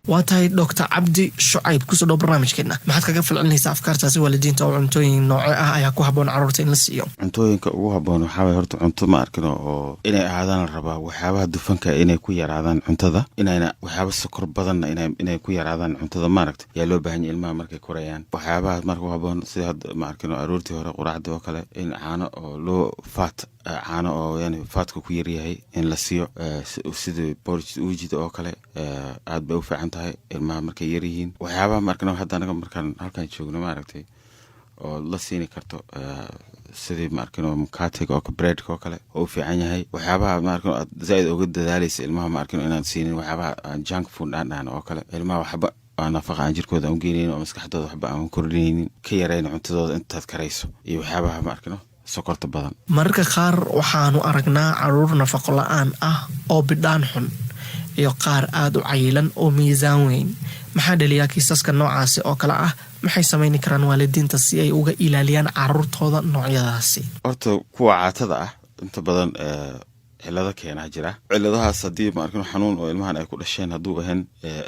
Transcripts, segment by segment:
واتاي دكتور عبدي شعيب كسر برنامجkeena maxaad kaga falcelinaysaa afkaartaasi waalidiinta oo cuntooyin nooc ah ayaa ku haboon caruurta in la siiyo cuntooyinka ugu haboon waxa way horta cunto ma arkino oo inay ahaadaan rabaa waxyaabaha dufanka inay ku yaraadaan cuntada inayna waxyaabo sokor badan inay ku yaraadaan cuntada ma aragtay yaa loo baahan yahay ilmaha markay korayaan waxyaabaha marka haboon sida hadda ma arkino aroortii hore quraacda oo kale in caano oo loo faat caano oo yani faatka ku yar yahay in la siiyo sida porridge uujida oo kale aad bay u fiican tahay ilmaha markay yar yihiin waxyaabaha markana hadda anaga markaan halkan joogno ma aragtay oo la siini karto sidii ma arkino mukatiga oo bread oo kale oo fiican yahay waxyaabaha ma arkino zaid uga dadaalaysa ilmaha ma arkino inaan siinin waxyaabaha junk food aan oo kale ilmaha waxba nafaqo aan jirkooda u geeynin oo maskaxdooda waxba aan kordhinaynin ka yareyn cuntadooda intaad karayso iyo waxyaabaha ma arkino sokorta badan marka qaar waxaanu aragnaa caruur nafaqo la'aan ah oo bidhaan xun iyo qaar aad u cayilan oo miisaan weyn maxaa dhaliyaa kiisaska noocaasi oo kala ah maxay sameyn karaan waalidiinta si ay uga ilaaliyaan caruurtooda noocyadaasi horta kuwa caatada ah inta badan cilada keena jira ciladahaas hadii ma arkino xanuun oo ilmahan ay ku dhasheen haduu ahan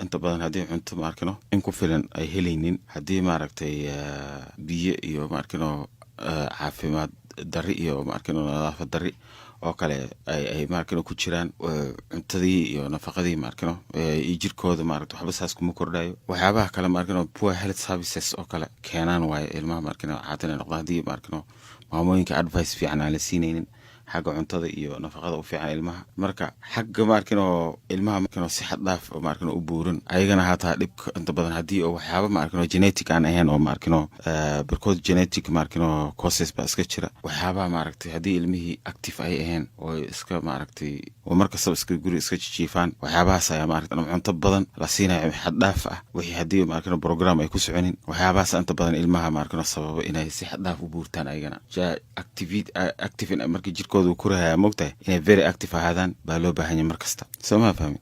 inta badan hadii cunto ma arkino in ku filan ay helaynin hadii ma aragtay biyo iyo ma arkino caafimaad dari iyo ma arkino nadaafad dari oo kale ay ma arkino ku jiraan cuntadii iyo nafaqadii ma arkino jirkooda ma aragtay waxba saas kuma kordhayo waxyaabaha kale ma arkino poor health services oo kale keenaan way ilmaha ma arkino caatana noqdadii ma arkino maamooyinka advice fiican aan la siinaynin xagga cuntada iyo nafaqada u fiican ilmaha marka xagga ma arkino ilmaha ma arkino si xad dhaaf ma arkino u buuran ayagana hata dib inta badan hadii oo waxyaabo ma arkino genetic aan ahayn oo ma arkino because genetic ma arkino causes ba iska jira waxyaabaha ma aragtay hadii ilmihii active ay ahayn oo iska ma aragtay oo marka sab iska guri iska jiifaan waxyaabahaas ayaa ma aragtay cunto badan la siinayo xad dhaaf ah wixii hadii ma arkino program ay ku soconin waxyaabahaas inta badan ilmaha ma arkino sababo inay si xad dhaaf u buurtaan ayagana active in markii jirkooda ku raaya moogtahay inay very active ahaadaan baa loo baahan yahay markasta sama fahmi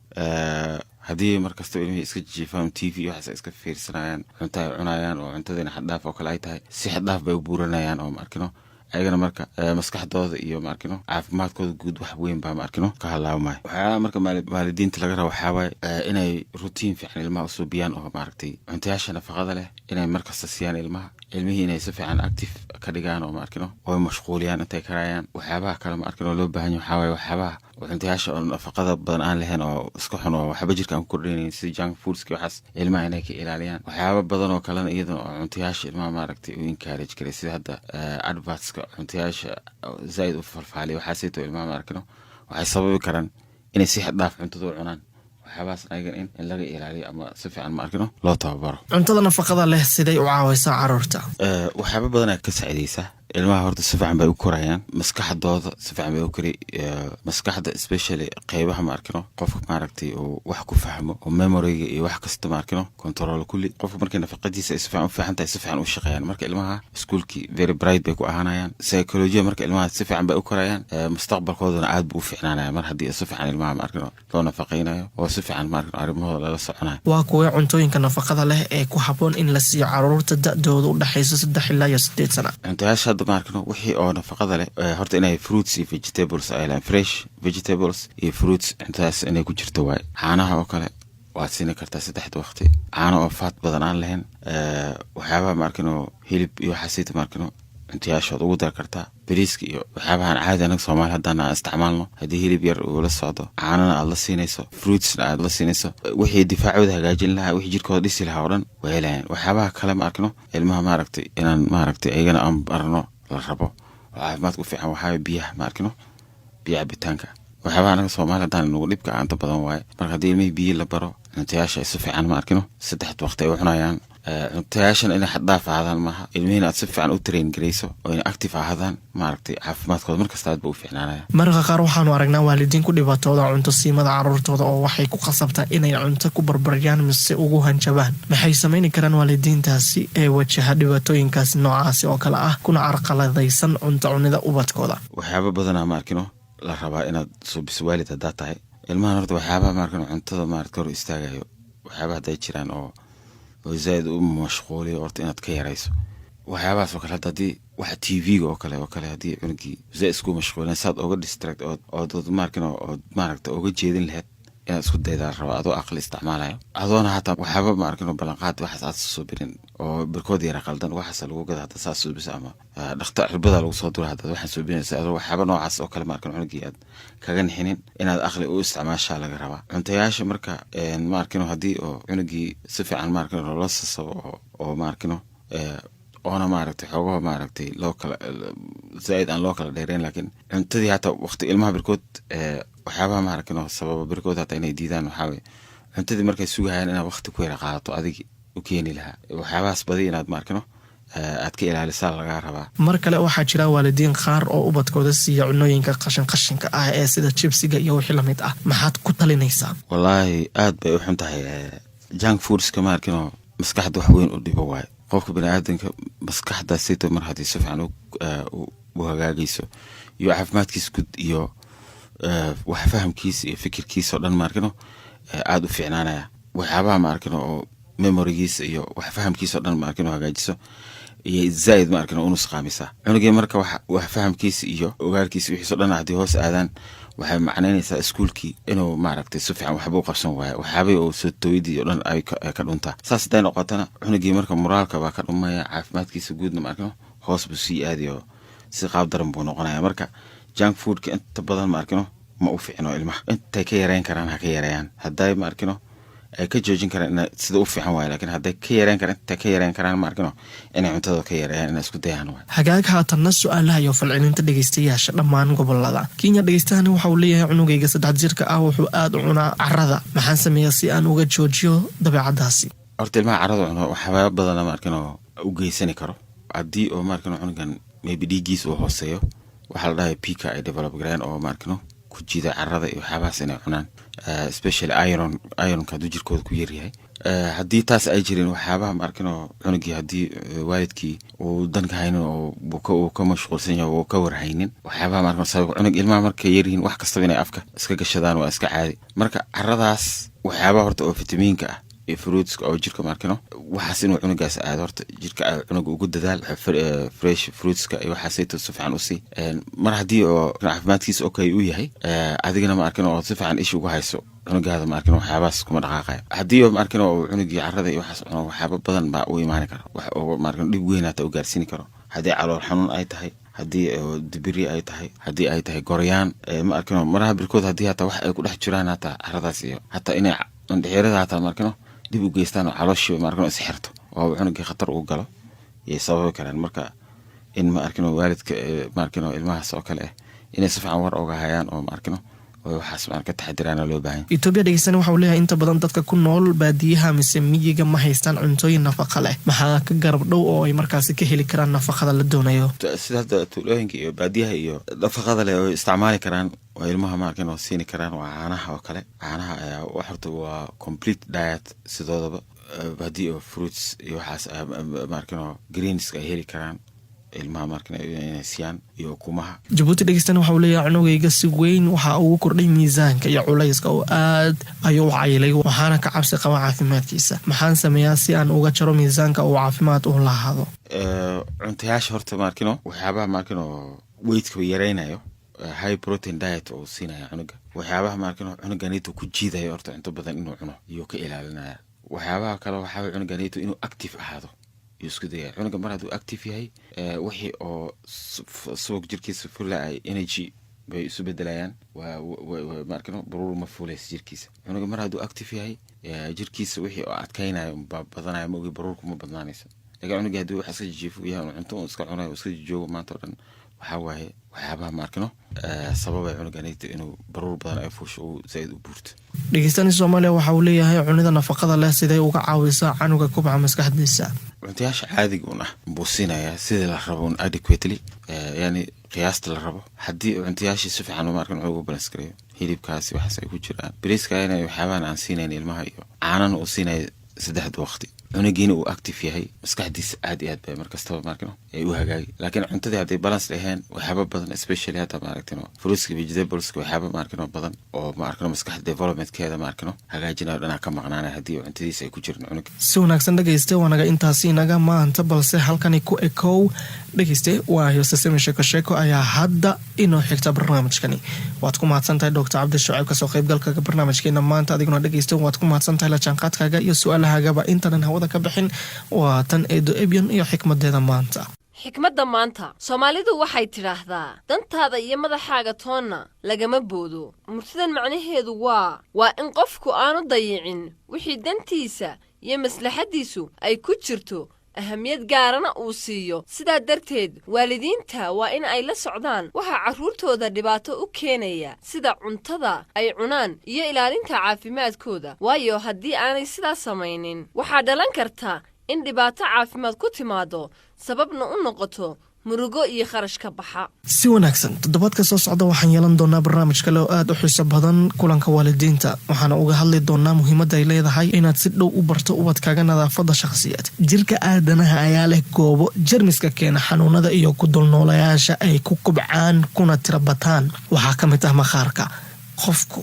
hadii markasta ilmihii iska jiifaan TV waxa iska fiirsanayaan cunto ay cunayaan oo cuntadeena xad dhaaf oo kale ay tahay si xad dhaaf bay u buuranayaan oo ma arkino ayagana marka maskaxdooda iyo ma arkino caafimaadkooda guud wax weyn baa ma arkino ka halaawmay waxa marka waalidiinta laga rabo waxa way inay routine fiican ilmaha u suubiyaan oo ma aragtay cuntayaasha nafaqada leh inay markasta siiyaan ilmaha ilmihii inay si fiican active ka dhigaan oo ma arkino oo mashquuliyaan intay karayaan waxyaabaha kale ma arkino loo baahan yahay waxa way waxyaabaha cuntayaasha oo nafaqada badan aan lahayn oo iska xun oo waxba jirka aan ku kordhinayn sida junk foods waxaas ilmaha inay ka ilaaliyaan waxyaabo badan oo kale iyadoo cuntayaasha ilmaha ma aragtay u encourage garay sida hadda adverts cuntayaasha zaid u falfaaliyo waxa sayto ilmaha ma arkino waxay sababi karaan inay si xad dhaaf cuntada u cunaan waxyaabahaas ayagan in laga ilaaliyo ama si fiican ma arkino loo tababaro cuntada nafaqada leh siday u caawiysaa caruurta waxyaabo badan ay ka saacidaysaa ilmaha horta si fiican bay u korayaan maskaxdooda si fiican bay u kori maskaxda especially qaybaha ma arkino qofka ma aragtay oo wax ku fahmo oo memory iyo wax kasta ma arkino control kulli qofka markay nafaqadiisa si fiican u fahantahay si fiican u shaqeeyaan marka ilmaha iskuulkii very bright bay ku ahaanayaan psychology marka ilmaha si fiican bay u korayaan mustaqbalkoodana aad buu u fiicnaanaya mar hadii si fiican ilmaha ma arkino loo nafaqeynayo oo si fiican ma arkino arrimahooda la soconayo waa kuwa cuntooyinka nafaqada leh ee ku haboon in la siiyo caruurta da'dooda u dhaxayso 3 ilaa 8 sano cuntayaasha ma arkino wixii oo nafaqada leh horta inay fruits iyo vegetables ay leeyihiin fresh vegetables iyo fruits intaas inay ku jirto way caanaha oo kale waad siin kartaa 3 waqti caano oo fat badan aan lahayn waxyaabaha ma arkino hilib iyo xasiid ma arkino intiyaashood ugu dar kartaa bariiska iyo waxyaabahan caadi anaga Soomaali hadana isticmaalno hadii hilib yar uu la socdo caanana aad la siinayso fruits aad la siinayso wixii difaacooda hagaajin lahaa wixii jirkooda dhisi lahaa oo dhan way helayaan waxyaabaha kale ma arkino ilmaha ma aragtay inaan ma aragtay ayagana aan barno la rabo caafimaad ku fiican waxa biyaha ma arkino biyaha bitaanka waxyaabaha anaga Soomaali hadana nagu dhibka aanta badan waay marka hadii ilmaha biyo la baro intiyaasha si fiican ma arkino 3 waqti ay u cunayaan cuntayaashan inay xad dhaaf ahaadaan maaha ilmihiina aad si fiican u train garayso oo inay active ahaadaan ma aragtay caafimaadkooda markasta aad buu u fiicnaanaya marka qaar waxaanu aragnaa waalidiin ku dhibaatooda cunto siimada caruurtooda oo waxay ku qasabtaa inay cunto ku barbariyaan mise ugu hanjabaan maxay sameyn karaan waalidiintaasi ee wajaha dhibaatooyinkaas noocaasi oo kale ah kuna carqaladaysan cunto cunida ubadkooda waxyaabo badan ma arkino la rabaa inaad soo biswaalid hadaa tahay ilmaha horta waxyaabaha ma arkino cuntada ma arkino istaagayo waxyaabaha haday jiraan oo zaid u mashquulay horta inaad ka yarayso waxyaabahaas oo kale hadii waxa TV-ga oo kale hadii cunugii zaid isku mashquulan saad uga distract oo ma arkino oo ma aragtay uga jeedin lahayd isku dayda raba adoo aqli isticmaalayo adoona hataa waxaba ma arkino ballanqaad waxaas aad soo birin oo birkood yara qaldan waxaas lagu gada hada saas soo bis ama dhakhtar cirbada lagu soo duro hada waxaan soo binaysa adoo waxaba noocaas oo kale ma arkino cunugii aad kaga nixinin inaad aqli u isticmaashaa laga rabaa cuntayaasha marka ma arkino hadii oo cunugii si fiican ma arkino loo sasabo oo ma arkino oona maaragtay xogaha maaragtay loo kala zaid aan loo kala dheereen laakiin cuntadii hata waqti ilmaha birkood waxyaabaha ma arkino sababa birkood hata inay diidaan waxaa cuntadii markay sugayaan inaad waqti ku yara qaadato adigi u keeni lahaa waxyaabahaas badi inaad ma arkino aad ka ilaalisaa laga rabaa mar kale waxaa jira waalidiin qaar oo ubadkooda siiya cunooyinka qashinka ah ee sida chipsiga iyo wixii lamid ah maxaad ku talinaysaa wallaahi aad bay u xun tahay junk foodska ma arkino maskaxda wax weyn u dhibo waaye qofka bini'aadanka maskaxda sida mar hadii si fiican u hagaagayso iyo caafimaadkiisa guud iyo wax fahamkiisa iyo fikirkiisa dhan ma arkino aad u fiicnaanaya waxyaabaha ma arkino oo memorygiisa iyo wax fahamkiisa dhan ma arkino hagaajiso iyo zaid ma arkino unu saqaamisa cunugii marka wax fahamkiisa iyo ogaalkiisa wixii dhan hadii hoos aadaan waxay macnaynaysaa iskuulkii inuu maaragtay si fiican waxba u qabsan waayo waxaabay oo soo tooydii oo dhan ay ka dhuntaa saas day noqotana cunugii marka moraalka baa ka dhumaya caafimaadkiisa guudna ma arkino hoos buu sii aadiyo si qaab daran buu noqonaya marka junk foodka inta badan ma arkino ma u fiicno ilmaha intay ka yareyn karaan ha ka yareeyaan hadday ma arkino ay ka joojin karaan sida u fiican waayo laakiin hadday ka yareyn karaan intay ka yareyn karaan ma arkino inay cuntada ka yareeyaan inay isku dayaan waayo hagaag haatanna su'aalaha iyo falcelinta dhegeystayaasha dhammaan gobolada Kenya dhegeystahan waxa uu leeyahay cunugayga 3 jirka ah wuxuu aad u cunaa carrada maxaan sameeyaa si aan uga joojiyo dabeecadaasi horta ilmaha carrada cuno waxyaabo badan ma arkino u geysan karo hadii oo ma arkino cunugan maybe dhiiggiisa uu hooseeyo waxa la dhahay pika ay develop gareen oo ma arkino kujida carrada iyo waxyaabahaas inay cunaan especially iron ka jirkooda ku yaryahay hadii taas ay jireen waxyaabaha ma arkino cunugii hadii waalidkii uu danka haynin oo ka mashquulsan yahay oo ka warhaynin waxyaabaha ma arkino sabab cunug ilmaha markay yaryihiin wax kasta inay afka iska gashadaan waa iska caadi marka carradaas waxyaabaha horta oo fitamiinka ah iyo fruitska oo jirka ma arkino waxaas inuu cunugaas aad horta jirka cunuga ugu dadaal fresh fruitska iyo waxaas ay si fiican u sii mar hadii oo caafimaadkiisa okay u yahay adigana ma arkino oo si fiican ish ugu hayso cunugaada ma arkino waxyaabahaas kuma dhaqaaqay hadii ma arkino cunugii carrada iyo waxaas cuno waxyaabo badan baa u imaan kara wax oo ma arkino dhib weyn hata u gaarsiin karo hadii calool xanuun ay tahay hadii dibiri ay tahay hadii ay tahay goryaan ma arkino maraha birkood hadii hata wax ay ku dhex jiraan hata carradaas iyo hata inay dhexirada hata ma arkino dib u geystaan calooshii ma arkino isxirto oo cunugii khatar u galo iyo sabab karaan marka in ma arkino waalidka ma arkino ilmahaas oo kale inay si fiican war uga hayaan oo ma arkino oo waxaas ma arkata taxadiraan loo baahan Itoobiya dhegeysan waxa uu leeyahay inta badan dadka ku nool baadiyaha mise miyiga ma haystaan cuntooyin nafaqo leh maxaa ka garab dhow oo ay markaasi ka heli karaan nafaqada la doonayo sida tuulooyinka iyo baadiyaha iyo nafaqada leh oo isticmaali karaan oo ilmaha ma arkino siin karaan waa caanaha oo kale caanaha wax horta waa complete diet sidoodaba hadii oo fruits iyo waxaas ma arkino greens ay heli karaan ilmaha markana inay siiyaan iyo kumaha Djibouti dhegeysan waxa uu leeyahay cunugayga si weyn waxa uu kordhay miisaanka iyo culayska oo aad ayuu caylay waxaana ka cabsi qaba caafimaadkiisa maxaan sameeyaa si aan uga jaro miisaanka oo caafimaad u lahaado cuntayaasha horta ma arkino waxyaabaha ma arkino weight-ka yareynayo high protein diet oo siinaya cunuga waxyaabaha ma arkino cunuganiitu ku jiidayo horta inta badan inuu cuno iyo ka ilaalinaya waxyaabaha kale waxa cunuganiitu inuu active ahaado isku dayay cunuga mar haduu active yahay wixii oo suuq jirkiisa fullaay energy bay isu bedelayaan waa ma arkino baruur ma fuulays jirkiisa cunuga mar haduu active yahay jirkiisa wixii oo adkaynayo badanayo ma ogi baruur kuma badnaanaysa laga cunuga haduu wax iska jiifo yahay cunto iska cunayo iska joogo maanta dhan waxa waaye waxyaabaha ma arkino sababay cunuganiitu inuu baruur badan ay fuusho oo zaid u buurto dhegeystayaasha Soomaaliya waxa uu leeyahay cunida nafaqada leh sidee uga caawisaa canuga kubca maskaxdiisa cuntayaasha caadiga una buusinaya sida la rabo adequately yani qiyaasta la rabo hadii cuntayaasha si fiican u markan ugu balance gareeyo hilibkaasi waxaas ay ku jiraan bariiska inay waxyaabahan aan siinayna ilmaha iyo caanana u siinay 3 waqti cunugiina uu active yahay maskaxdiisa aad iyo aad bay markastaba maarkino ay u hagaagi laakiin cuntadii hadday balance lahayn waxyaaba badan especially hadda maaragtino fruitska vegetables waxyaaba maarkino badan oo maarkino maskaxda developmentkeeda maarkino hagaajinayo dhanaa ka maqnaanaya haddii cuntadiisa ay ku jirin cunug si wanaagsan dhegayste waanaga intaasi inaga maanta balse halkani ku ekow dhegayste waayo sasame sheeko ayaa hadda inoo xigta barnaamijkani waad ku mahadsantahay Dr. Cabdi Shucayb kasoo qaybgalka barnaamijkeena maanta adiguna dhegayste waad ku mahadsantahay la jaanqaadkaaga iyo su'aalahaagaba intaan hawada ka bixin waa tan eedo ebyon iyo xikmadeeda maanta xikmadda maanta Soomaalidu waxay tiraahdaa dantaada iyo madaxaaga toonna lagama boodo murtidan macnaheedu waa in qofku aanu dayicin wixii dantiisa iyo maslaxadiisu ay ku jirto ahamiyad gaarana uu siiyo sidaa darteed waalidiinta waa in ay la socdaan waxa caruurtooda dhibaato u keenaya sida cuntada ay cunaan iyo ilaalinta caafimaadkooda waayo haddii aanay sidaa samaynin waxaa dhalan karta in dhibaato caafimaad ku timaado sababna u noqoto murugo iyo kharash ka baxa si wanaagsan toddobaadka soo socda waxaan yeelan doonaa barnaamij kale oo aad u xiiso badan kulanka waalidiinta waxaana uga hadli doonaa muhiimadda ay leedahay inaad si dhow u barto ubadkaaga nadaafadda shakhsiyaad jirka aadanaha ayaa leh goobo jarmiska keena xanuunada iyo ku dulnoolayaasha ay ku kubcaan kuna tirabataan waxaa ka mid ah maqaarka qofku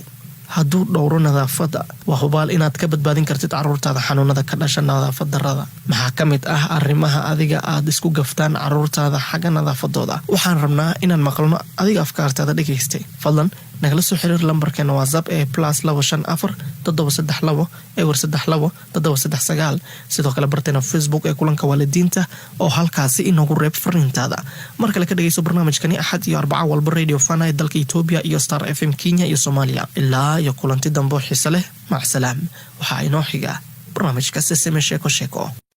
hadduu dhowro nadaafadda waa hubaal inaad ka badbaadin kartid caruurtaada xanuunada ka dhasha nadaafad darrada maxaa ka mid ah arrimaha adiga aad isku gaftaan caruurtaada xagga nadaafadooda waxaan rabnaa inaan maqalno adiga afkaartaada dhegaystay fadlan nagala soo xiriir lambarkeena WhatsApp ee +254 sidoo kale barteena Facebook ee kulanka waalidiinta oo halkaasi inoogu reeb fariintaada mar kale ka dhageyso barnaamijkani Axad iyo Arbaca walba Radio Fana ee dalka Ethiopia iyo Star FM Kenya iyo Soomaaliya ilaa iyo kulanti dambe xiiso leh mac salaam waxaa inoo xiga barnaamijka Sesame Sheeko